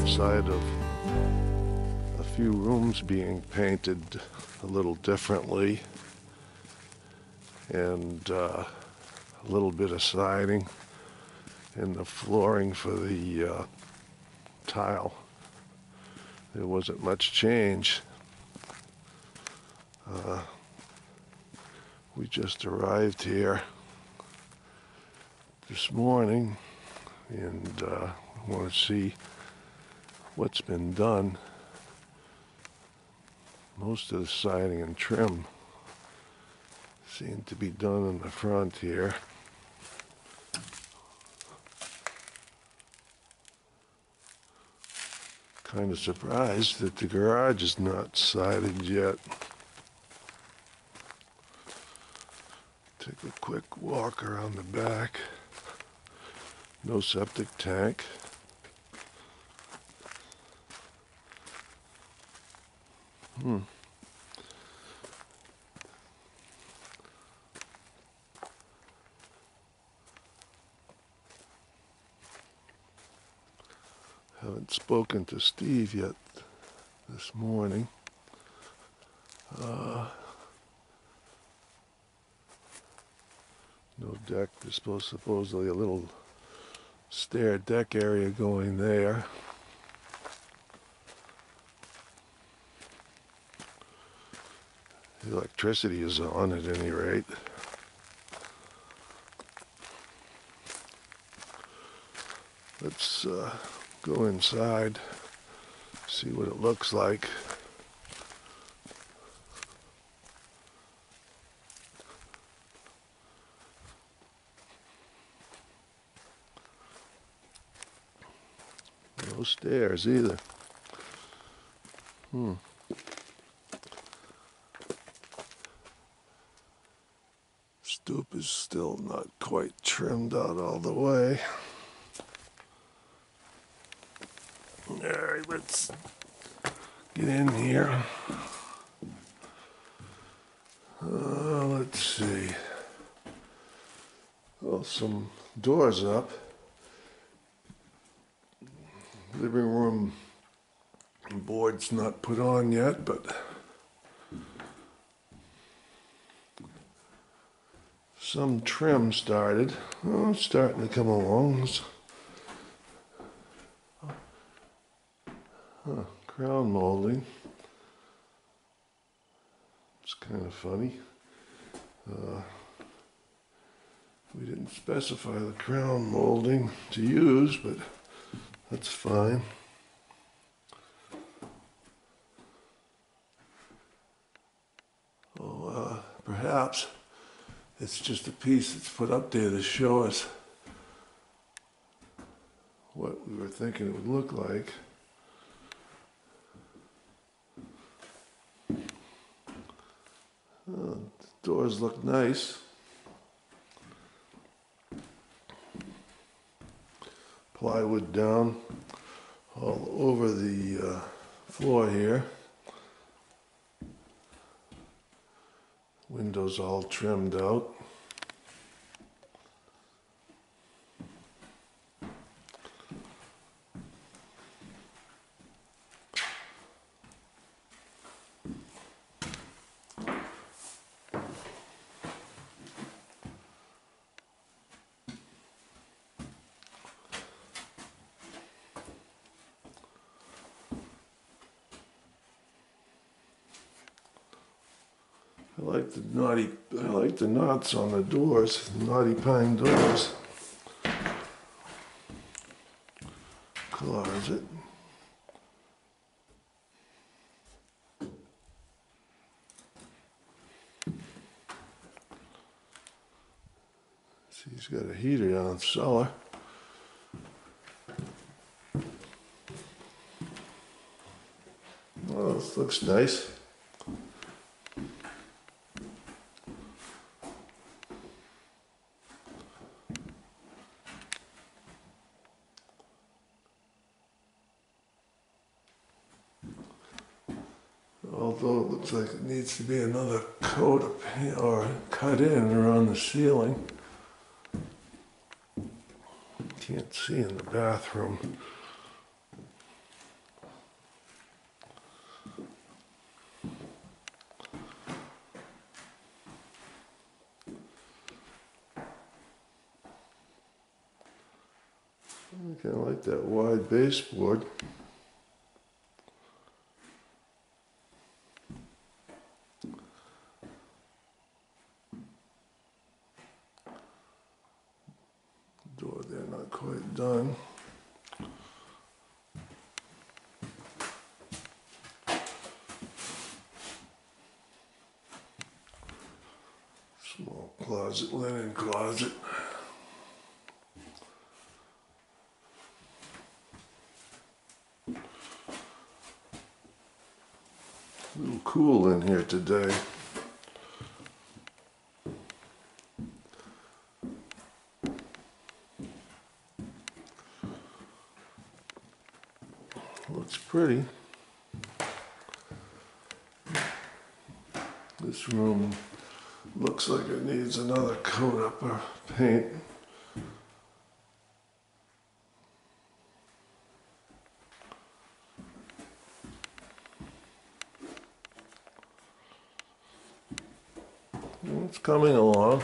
outside of a few rooms being painted a little differently, and a little bit of siding and the flooring for the tile. There wasn't much change. We just arrived here this morning and want to see what's been done. Most of the siding and trim seem to be done in the front here. Kind of surprised that the garage is not sided yet. Take a quick walk around the back. No septic tank. Haven't spoken to Steve yet this morning. No deck. There's supposedly a little stair deck area going there. The electricity is on at any rate. Let's go inside, see what it looks like. No stairs either. Stoop is still not quite trimmed out all the way. Alright, let's get in here. Let's see. Well, some doors up. Living room board's not put on yet, but some trim started. Oh, it's starting to come along. Crown molding. It's kind of funny. We didn't specify the crown molding to use, but that's fine. Oh, perhaps it's just a piece that's put up there to show us what we were thinking it would look like. The doors look nice. Plywood down all over the floor here. Windows all trimmed out. I like the knots on the doors, knotty pine doors. Closet. See, he's got a heater down in the cellar. Oh, this looks nice. Although it looks like it needs to be another coat of paint or cut in around the ceiling. Can't see in the bathroom. I kind of like that wide baseboard. Door there, not quite done. Small closet, linen closet. A little cool in here today. Looks pretty. This room looks like it needs another coat up or paint. It's coming along.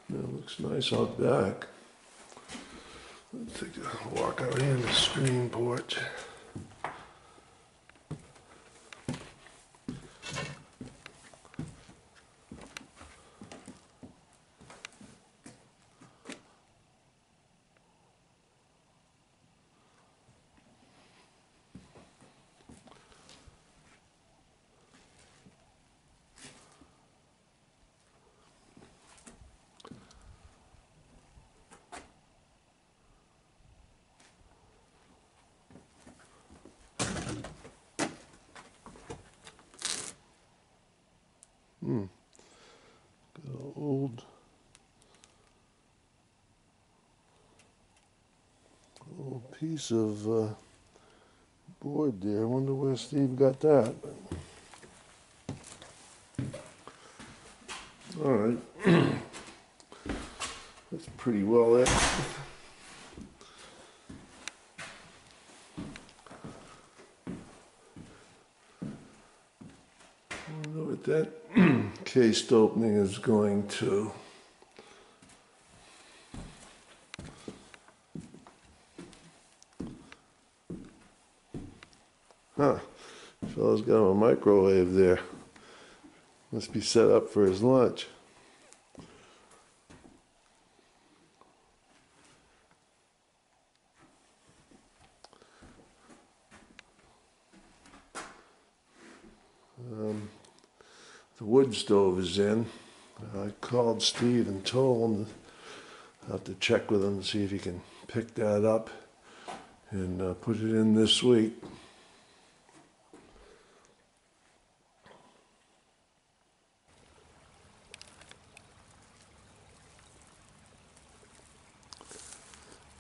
It looks nice out back. Let's take a walk out here in the screen porch. Got an old piece of board there. I wonder where Steve got that. All right. That's pretty well it. I wonder what that cased opening is going to. Huh. Fellow's got a microwave there. Must be set up for his lunch. The wood stove is in. I called Steve and told him I have to check with him to see if he can pick that up and put it in this week.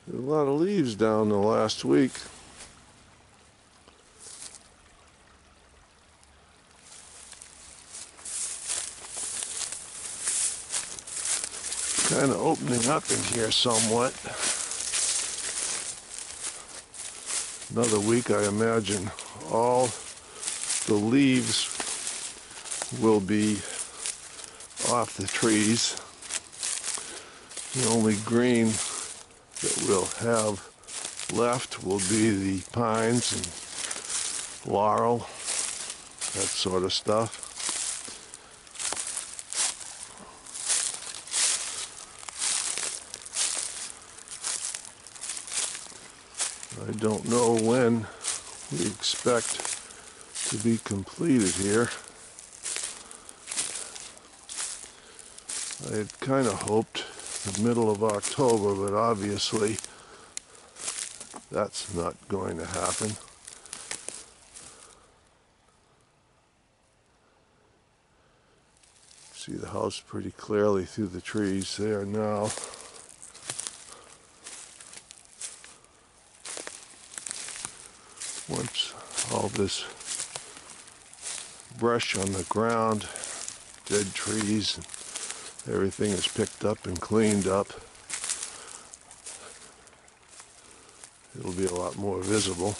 There's a lot of leaves down the last week. Kind of opening up in here somewhat. Another week, I imagine all the leaves will be off the trees. The only green that we'll have left will be the pines and laurel, that sort of stuff. I don't know when we expect to be completed here. I had kind of hoped the middle of October, but obviously that's not going to happen. See the house pretty clearly through the trees there now. Once all this brush on the ground, dead trees, and everything is picked up and cleaned up. It'll be a lot more visible.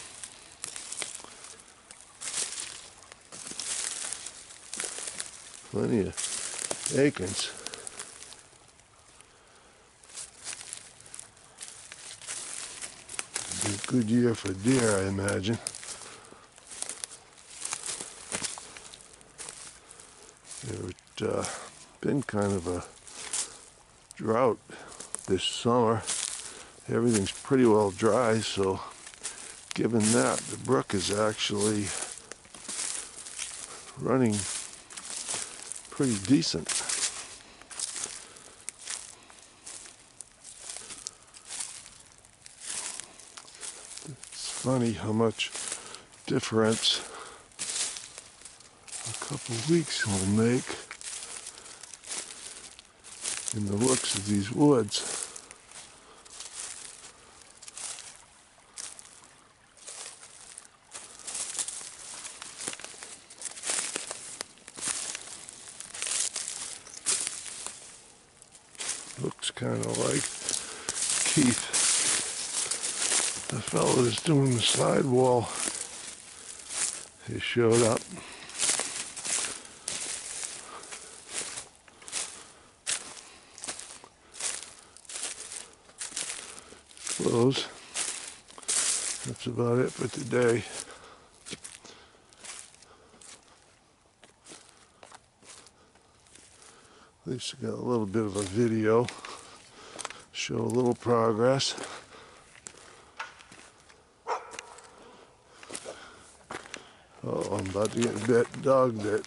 Plenty of acorns. It'll be a good year for deer, I imagine. There's been kind of a drought this summer. Everything's pretty well dry, so given that, the brook is actually running pretty decent. It's funny how much difference a couple weeks will make in the looks of these woods. Looks kind of like Keith, the fellow that's doing the sidewall. He showed up. Close. That's about it for today. At least I got a little bit of a video, show a little progress. Oh, I'm about to get bit, dog bit.